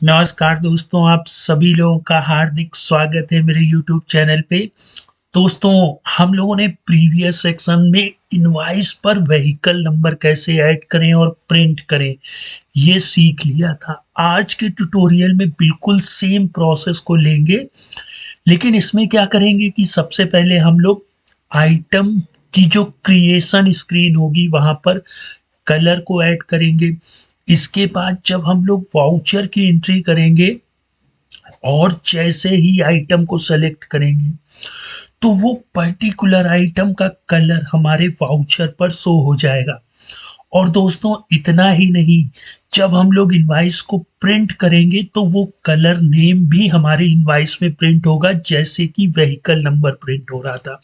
नमस्कार दोस्तों, आप सभी लोगों का हार्दिक स्वागत है मेरे यूट्यूब चैनल पे। दोस्तों, हम लोगों ने प्रीवियस सेक्शन में इनवॉइस पर व्हीकल नंबर कैसे ऐड करें और प्रिंट करें, ये सीख लिया था। आज के ट्यूटोरियल में बिल्कुल सेम प्रोसेस को लेंगे, लेकिन इसमें क्या करेंगे कि सबसे पहले हम लोग आइटम की जो क्रिएशन स्क्रीन होगी, वहाँ पर कलर को ऐड करेंगे। इसके बाद जब हम लोग वाउचर की एंट्री करेंगे और जैसे ही आइटम को सेलेक्ट करेंगे तो वो पर्टिकुलर आइटम का कलर हमारे वाउचर पर शो हो जाएगा। और दोस्तों, इतना ही नहीं, जब हम लोग इनवॉइस को प्रिंट करेंगे तो वो कलर नेम भी हमारे इनवॉइस में प्रिंट होगा, जैसे कि व्हीकल नंबर प्रिंट हो रहा था।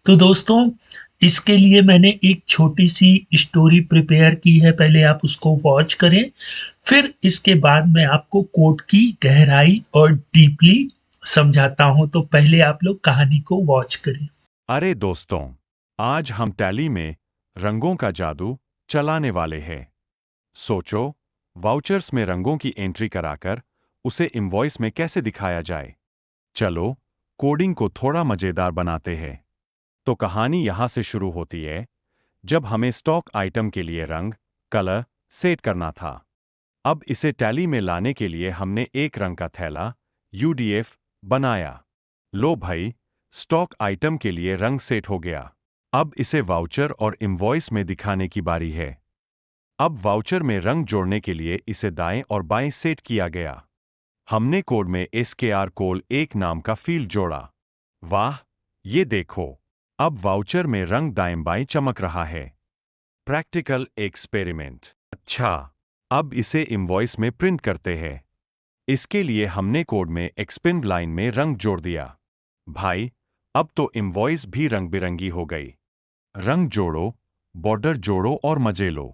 तो दोस्तों, इसके लिए मैंने एक छोटी सी स्टोरी प्रिपेयर की है, पहले आप उसको वॉच करें। फिर इसके बाद मैं आपको कोड की गहराई और डीपली समझाता हूं। तो पहले आप लोग कहानी को वॉच करें। अरे दोस्तों, आज हम टैली में रंगों का जादू चलाने वाले हैं। सोचो, वाउचर्स में रंगों की एंट्री कराकर उसे इनवॉइस में कैसे दिखाया जाए। चलो, कोडिंग को थोड़ा मजेदार बनाते हैं। तो कहानी यहाँ से शुरू होती है, जब हमें स्टॉक आइटम के लिए रंग, कलर सेट करना था। अब इसे टैली में लाने के लिए हमने एक रंग का थैला, UDF, बनाया। लो भाई, स्टॉक आइटम के लिए रंग सेट हो गया। अब इसे वाउचर और इनवॉइस में दिखाने की बारी है। अब वाउचर में रंग जोड़ने के लिए इसे दाएं और बाएं सेट किया गया। हमने कोड में SKR:1 नाम का फील्ड जोड़ा। वाह, ये देखो, अब वाउचर में रंग दाएं बाएं चमक रहा है। Practical experiment. अच्छा, अब इसे इनवॉइस में प्रिंट करते हैं। इसके लिए हमने कोड में एक्सपेंड लाइन में रंग जोड़ दिया। भाई, अब तो इनवॉइस भी रंग बिरंगी हो गई। रंग जोड़ो, बॉर्डर जोड़ो और मजे लो।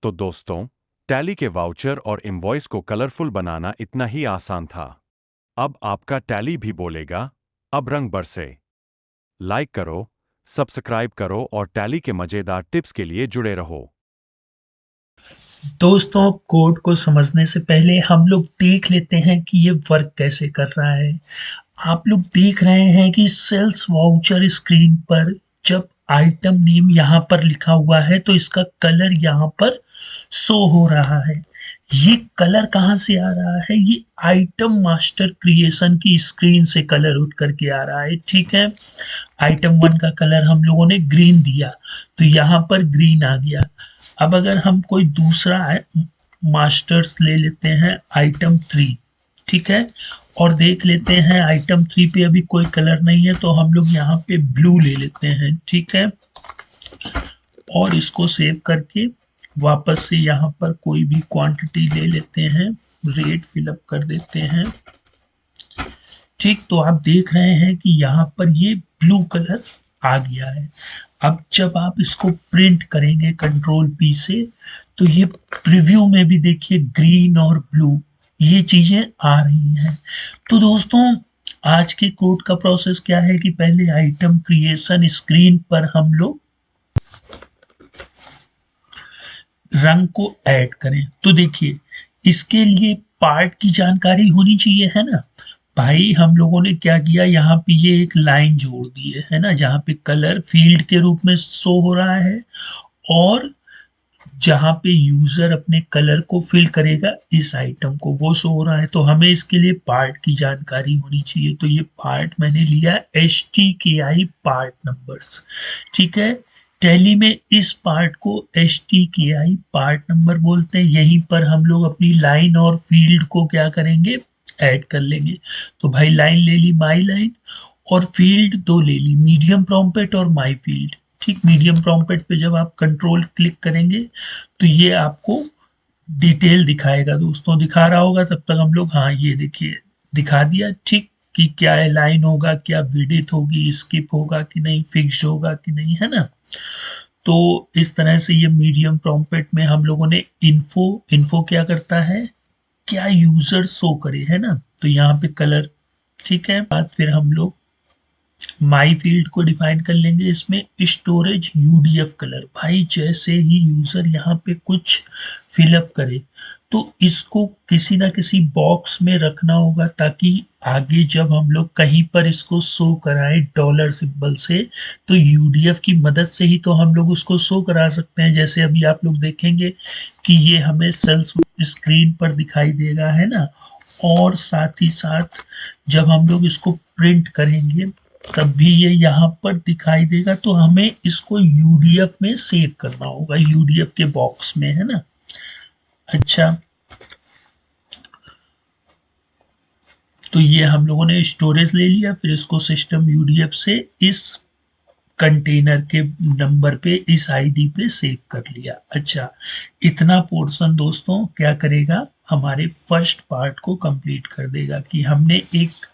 तो दोस्तों, टैली के वाउचर और इनवॉइस को कलरफुल बनाना इतना ही आसान था। अब आपका टैली भी बोलेगा, अब रंग बरसे। लाइक करो, सब्सक्राइब करो और टैली के मजेदार टिप्स के लिए जुड़े रहो। दोस्तों, कोड को समझने से पहले हम लोग देख लेते हैं कि ये वर्क कैसे कर रहा है। आप लोग देख रहे हैं कि सेल्स वाउचर स्क्रीन पर जब आइटम नेम यहाँ पर लिखा हुआ है तो इसका कलर यहाँ पर शो हो रहा है। ये कलर कहाँ से आ रहा है? ये आइटम मास्टर क्रिएशन की स्क्रीन से कलर उठ करके आ रहा है। ठीक है, आइटम 1 का कलर हम लोगों ने ग्रीन दिया तो यहाँ पर ग्रीन आ गया। अब अगर हम कोई दूसरा मास्टर्स ले लेते हैं, आइटम 3, ठीक है, और देख लेते हैं आइटम 3 पे अभी कोई कलर नहीं है तो हम लोग यहाँ पे ब्लू ले लेते हैं। ठीक है, और इसको सेव करके वापस से यहाँ पर कोई भी क्वांटिटी ले लेते हैं, रेड फिलअप कर देते हैं। ठीक, तो आप देख रहे हैं कि यहाँ पर ये ब्लू कलर आ गया है। अब जब आप इसको प्रिंट करेंगे कंट्रोल P से तो ये प्रीव्यू में भी देखिए ग्रीन और ब्लू ये चीजें आ रही हैं। तो दोस्तों, आज के कोड का प्रोसेस क्या है कि पहले आइटम क्रिएशन स्क्रीन पर हम लोग रंग को ऐड करें। तो देखिए, इसके लिए पार्ट की जानकारी होनी चाहिए, है ना भाई। हम लोगों ने क्या किया, यहाँ पे ये एक लाइन जोड़ दी है ना, जहाँ पे कलर फील्ड के रूप में शो हो रहा है और जहाँ पे यूजर अपने कलर को फिल करेगा इस आइटम को, वो शो हो रहा है। तो हमें इसके लिए पार्ट की जानकारी होनी चाहिए। तो ये पार्ट मैंने लिया STKI पार्ट नंबर्स। ठीक है, टैली में इस पार्ट को STKI पार्ट नंबर बोलते हैं। यहीं पर हम लोग अपनी लाइन और फील्ड को क्या करेंगे, ऐड कर लेंगे। तो भाई, लाइन ले ली माई लाइन और फील्ड 2 ले ली, मीडियम प्रॉम्प्ट और माई फील्ड। ठीक, मीडियम प्रॉम्प्ट पे जब आप कंट्रोल क्लिक करेंगे तो ये आपको डिटेल दिखाएगा। दोस्तों, दिखा रहा होगा तब तक हम लोग, हाँ ये देखिए दिखा दिया। ठीक, कि क्या है, लाइन होगा, क्या विड्थ होगी, स्किप होगा कि नहीं, फिक्स होगा कि नहीं, है ना। तो इस तरह से ये मीडियम प्रॉम्प्ट में हम लोगों ने इन्फो इन्फो क्या करता है, क्या यूजर शो करे, है ना। तो यहाँ पे कलर, ठीक है, बाद फिर हम लोग माई फील्ड को डिफाइन कर लेंगे, इसमें स्टोरेज यूडीएफ कलर। भाई जैसे ही यूजर यहाँ पे कुछ फिलअप करे तो इसको किसी ना किसी बॉक्स में रखना होगा, ताकि आगे जब हम लोग कहीं पर इसको शो कराएं डॉलर सिंबल से, तो यूडीएफ की मदद से ही तो हम लोग उसको शो करा सकते हैं। जैसे अभी आप लोग देखेंगे कि ये हमें सेल्स स्क्रीन पर दिखाई देगा, है ना। और साथ ही साथ जब हम लोग इसको प्रिंट करेंगे तब भी ये यहाँ पर दिखाई देगा, तो हमें इसको यूडीएफ में सेव करना होगा, यूडीएफ के बॉक्स में, है ना। अच्छा, तो ये हम लोगों ने स्टोरेज ले लिया, फिर इसको सिस्टम यूडीएफ से इस कंटेनर के नंबर पे, इस आईडी पे सेव कर लिया। अच्छा, इतना पोर्शन दोस्तों क्या करेगा, हमारे फर्स्ट पार्ट को कंप्लीट कर देगा कि हमने एक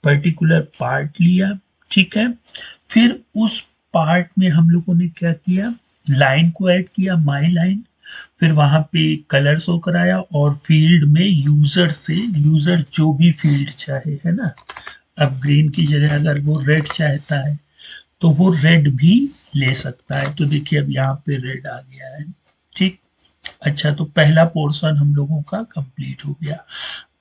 पर्टिकुलर पार्ट लिया, ठीक है। फिर उस पार्ट में हम लोगों ने क्या किया, लाइन को ऐड किया, माई लाइन। फिर वहां पे कलर शो कराया और फील्ड में यूजर से, यूजर जो भी फील्ड चाहे, है ना। अब ग्रीन की जगह अगर वो रेड चाहता है तो वो रेड भी ले सकता है। तो देखिए अब यहाँ पे रेड आ गया है, ठीक। अच्छा, तो पहला पोर्शन हम लोगों का कंप्लीट हो गया।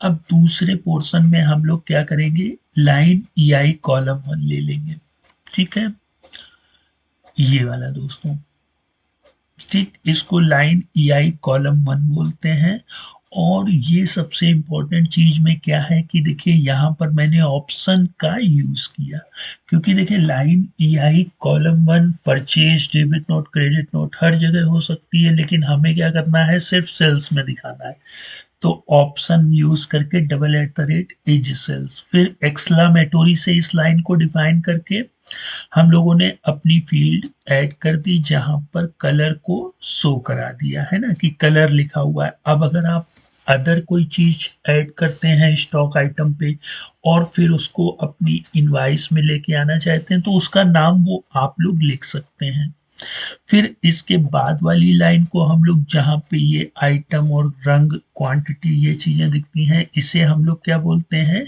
अब दूसरे पोर्शन में हम लोग क्या करेंगे, लाइन ई आई कॉलम 1 ले लेंगे, ठीक है, ये वाला दोस्तों, ठीक। इसको लाइन ई आई कॉलम 1 बोलते हैं। और ये सबसे इंपॉर्टेंट चीज में क्या है कि देखिए यहाँ पर मैंने ऑप्शन का यूज किया, क्योंकि देखिए line E I column 1 purchase, debit note, credit note हर जगह हो सकती है, लेकिन हमें क्या करना है, सिर्फ सेल्स में दिखाना है। तो ऑप्शन यूज करके double at the rate as sales, फिर एक्सक्लामेटोरी से इस लाइन को डिफाइन करके हम लोगों ने अपनी फील्ड ऐड कर दी, जहां पर कलर को शो करा दिया, है ना, कि कलर लिखा हुआ है। अब अगर आप अदर कोई चीज ऐड करते हैं स्टॉक आइटम पे और फिर उसको अपनी इनवाइस में लेके आना चाहते हैं, तो उसका नाम वो आप लोग लिख सकते हैं। फिर इसके बाद वाली लाइन को हम लोग, जहाँ पे ये आइटम और रंग, क्वांटिटी, ये चीजें दिखती हैं, इसे हम लोग क्या बोलते हैं,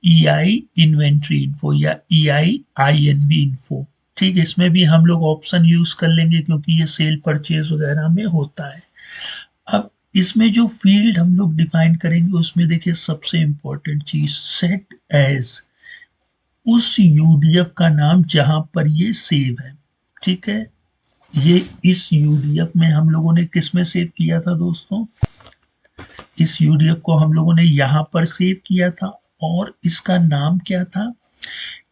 ई आई इन्वेंट्री इन्फो या ई आई आई एन बी इन्फो, ठीक। इसमें भी हम लोग ऑप्शन यूज कर लेंगे क्योंकि ये सेल परचेज वगैरह में होता है। अब इसमें जो फील्ड हम लोग डिफाइन करेंगे उसमें देखिए सबसे इंपॉर्टेंट चीज, सेट एज उस यूडीएफ का नाम जहां पर ये सेव है, ठीक है। ये इस यूडीएफ में हम लोगों ने किस में सेव किया था दोस्तों, इस यूडीएफ को हम लोगों ने यहाँ पर सेव किया था। और इसका नाम क्या था,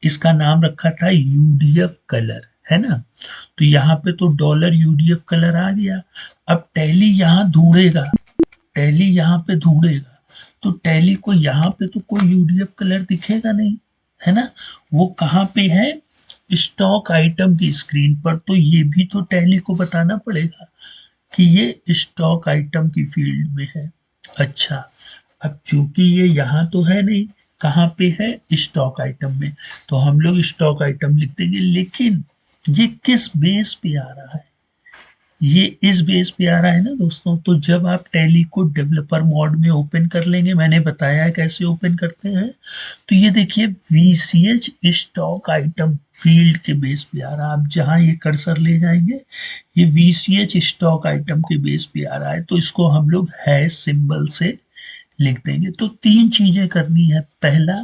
इसका नाम रखा था यूडीएफ कलर, है ना। तो यहाँ पे तो डॉलर यूडीएफ कलर आ गया। अब टैली यहाँ ढूंढेगा, टैली यहाँ पे ढूंढेगा, तो टैली को यहाँ पे तो कोई यूडीएफ कलर दिखेगा नहीं, है ना। वो कहाँ पे है, स्टॉक आइटम की स्क्रीन पर। तो ये भी तो टैली को बताना पड़ेगा कि ये स्टॉक आइटम की फील्ड में है। अच्छा, अब चूंकि ये यहाँ तो है नहीं, कहाँ पे है, स्टॉक आइटम में, तो हम लोग स्टॉक आइटम लिख देंगे। लेकिन ये किस बेस पे आ रहा है, ये इस बेस पे आ रहा है ना दोस्तों। तो जब आप टैली को डेवलपर मोड में ओपन कर लेंगे, मैंने बताया है कैसे ओपन करते हैं, तो ये देखिए वीसीएच स्टॉक आइटम फील्ड के बेस पे आ रहा है। आप जहां ये कर्सर ले जाएंगे ये वीसीएच स्टॉक आइटम के बेस पे आ रहा है, तो इसको हम लोग हैश सिंबल से लिख देंगे। तो तीन चीजें करनी है, पहला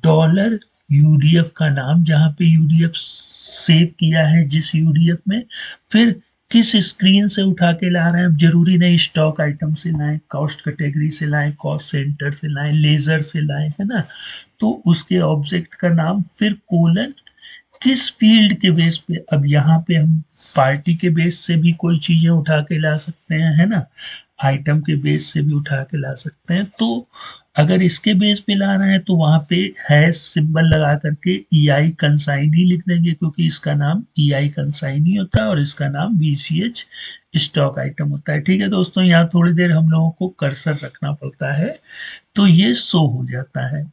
डॉलर यूडीएफ का नाम जहां पे यूडीएफ सेव किया है जिस यूडीएफ में, फिर किस स्क्रीन से उठा के ला रहे हैं। अब जरूरी नहीं स्टॉक आइटम से लाएं, कॉस्ट कैटेगरी से लाएं, कॉस्ट सेंटर से लाएं, लेजर से लाएं, है ना। तो उसके ऑब्जेक्ट का नाम, फिर कोलन किस फील्ड के बेस पे। अब यहाँ पे हम पार्टी के बेस से भी कोई चीजें उठा के ला सकते हैं, है ना, आइटम के बेस से भी उठा के ला सकते हैं। तो अगर इसके बेस पे लाना है तो वहां पे हैश सिंबल लगा करके ई आई कंसाइनी लिख देंगे, क्योंकि इसका नाम ई आई कंसाइनी होता है और इसका नाम वीसीएच स्टॉक आइटम होता है। ठीक है दोस्तों, यहाँ थोड़ी देर हम लोगों को कर्सर रखना पड़ता है तो ये शो हो जाता है।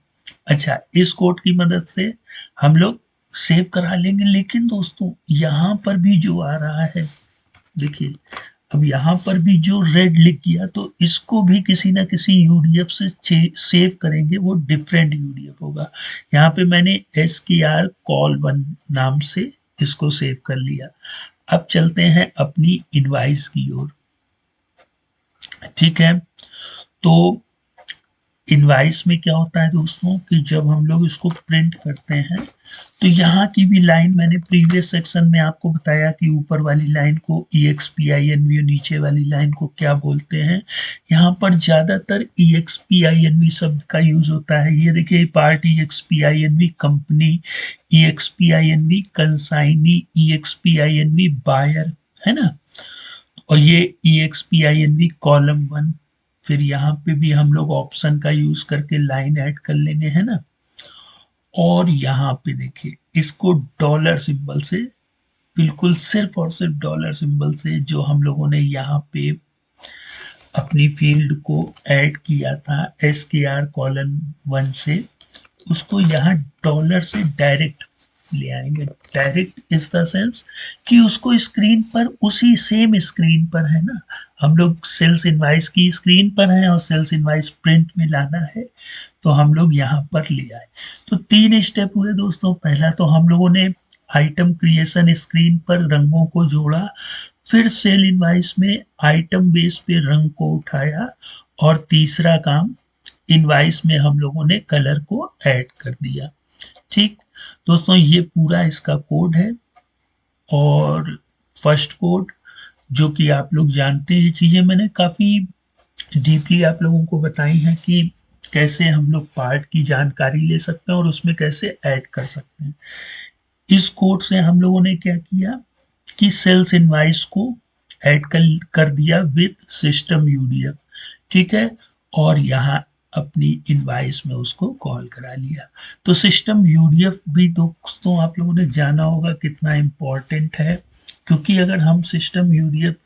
अच्छा, इस कोड की मदद से हम लोग सेव करा लेंगे। लेकिन दोस्तों यहाँ पर भी जो आ रहा है, देखिए अब यहाँ पर भी जो रेड लिख गया तो इसको भी किसी ना किसी यूडीएफ से सेव करेंगे, वो डिफरेंट यूडीएफ होगा। यहाँ पे मैंने SKR call1 नाम से इसको सेव कर लिया। अब चलते हैं अपनी इनवाइस की ओर। ठीक है, तो इनवाइस में क्या होता है दोस्तों कि जब हम लोग इसको प्रिंट करते हैं तो यहाँ की भी लाइन मैंने प्रीवियस सेक्शन में आपको बताया कि ऊपर वाली लाइन को EXPINV और नीचे वाली लाइन को क्या बोलते हैं। यहाँ पर ज़्यादातर EXPINV शब्द का यूज होता है। ये देखिए part EXPINV company, EXPINV consignee, EXPINV buyer, है ना। और ये EXPINV कॉलम 1। फिर यहाँ पे भी हम लोग ऑप्शन का यूज करके लाइन ऐड कर लेंगे, है ना। और यहाँ पे देखिए इसको डॉलर सिंबल से, बिल्कुल सिर्फ और सिर्फ डॉलर सिंबल से जो हम लोगों ने यहाँ पे अपनी फील्ड को ऐड किया था SKR col1 से, उसको यहाँ डॉलर से डायरेक्ट ले आएंगे। डायरेक्ट इज द सेंस कि उसको स्क्रीन पर, उसी सेम स्क्रीन पर, है ना, हम लोग सेल्स इनवाइस की स्क्रीन पर हैं और सेल्स इनवाइस प्रिंट में लाना है तो हम लोग यहाँ पर ले आए। तो 3 स्टेप हुए दोस्तों। पहला तो हम लोगों ने आइटम क्रिएशन स्क्रीन पर रंगों को जोड़ा, फिर सेल इनवाइस में आइटम बेस पे रंग को उठाया, और तीसरा काम इनवाइस में हम लोगों ने कलर को ऐड कर दिया। ठीक दोस्तों, ये पूरा इसका कोड है। और फर्स्ट कोड जो कि आप लोग जानते हैं, चीज़ें मैंने काफ़ी डीपली आप लोगों को बताई हैं कि कैसे हम लोग पार्ट की जानकारी ले सकते हैं और उसमें कैसे ऐड कर सकते हैं। इस कोड से हम लोगों ने क्या किया कि सेल्स इनवाइस को ऐड कर दिया विद सिस्टम यूडीएफ, ठीक है, और यहाँ अपनी इनवाइस में उसको कॉल करा लिया। तो सिस्टम यूडीएफ भी दोस्तों आप लोगों ने जाना होगा कितना इम्पोर्टेंट है, क्योंकि अगर हम सिस्टम यूडीएफ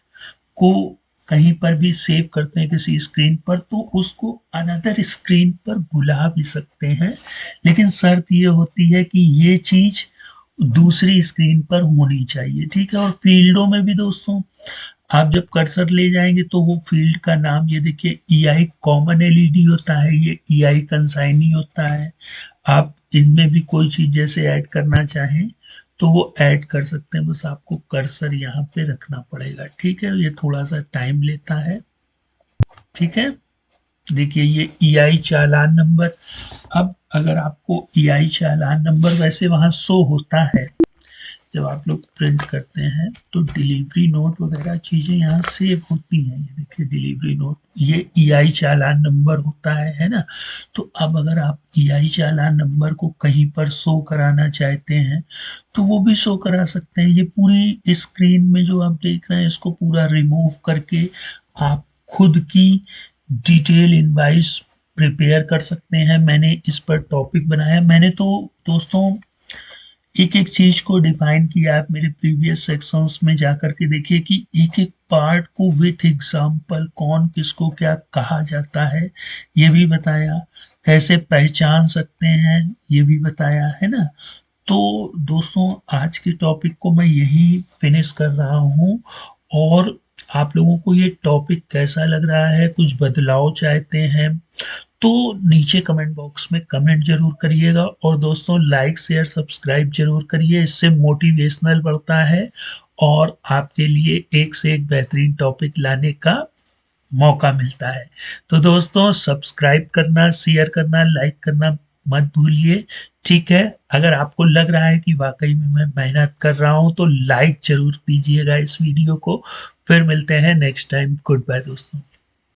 को कहीं पर भी सेव करते हैं किसी स्क्रीन पर तो उसको अनदर स्क्रीन पर बुला भी सकते हैं, लेकिन शर्त ये होती है कि ये चीज़ दूसरी स्क्रीन पर होनी चाहिए। ठीक है, और फील्डों में भी दोस्तों आप जब कर्सर ले जाएंगे तो वो फील्ड का नाम, ये देखिए EI कॉमन LED होता है, ये EI कंसाइनी होता है। आप इनमें भी कोई चीज़ जैसे ऐड करना चाहें तो वो ऐड कर सकते हैं, बस आपको कर्सर यहाँ पे रखना पड़ेगा। ठीक है, ये थोड़ा सा टाइम लेता है। ठीक है, देखिए ये EI चालान नंबर। अब अगर आपको EI चालान नंबर वैसे वहाँ शो होता है जब आप लोग प्रिंट करते हैं तो डिलीवरी नोट वगैरह चीज़ें यहाँ सेव होती हैं। ये देखिए डिलीवरी नोट, ये EI चालान नंबर होता है ना। तो अब अगर आप EI चालान नंबर को कहीं पर शो कराना चाहते हैं तो वो भी शो करा सकते हैं। ये पूरी स्क्रीन में जो आप देख रहे हैं इसको पूरा रिमूव करके आप खुद की डिटेल इनवाइस प्रिपेयर कर सकते हैं। मैंने इस पर टॉपिक बनाया। मैंने तो दोस्तों एक एक चीज को डिफाइन किया। आप मेरे प्रीवियस सेक्शंस में जाकर के देखिए कि एक एक पार्ट को विथ एग्जाम्पल कौन किसको क्या कहा जाता है ये भी बताया, कैसे पहचान सकते हैं ये भी बताया, है ना। तो दोस्तों आज के टॉपिक को मैं यही फिनिश कर रहा हूँ। और आप लोगों को ये टॉपिक कैसा लग रहा है, कुछ बदलाव चाहते हैं तो नीचे कमेंट बॉक्स में कमेंट जरूर करिएगा। और दोस्तों लाइक शेयर सब्सक्राइब जरूर करिए, इससे मोटिवेशनल बढ़ता है और आपके लिए एक से एक बेहतरीन टॉपिक लाने का मौका मिलता है। तो दोस्तों सब्सक्राइब करना, शेयर करना, लाइक करना मत भूलिए। ठीक है, अगर आपको लग रहा है कि वाकई में मैं मेहनत कर रहा हूं तो लाइक जरूर दीजिएगा इस वीडियो को। फिर मिलते हैं नेक्स्ट टाइम। गुड बाय दोस्तों।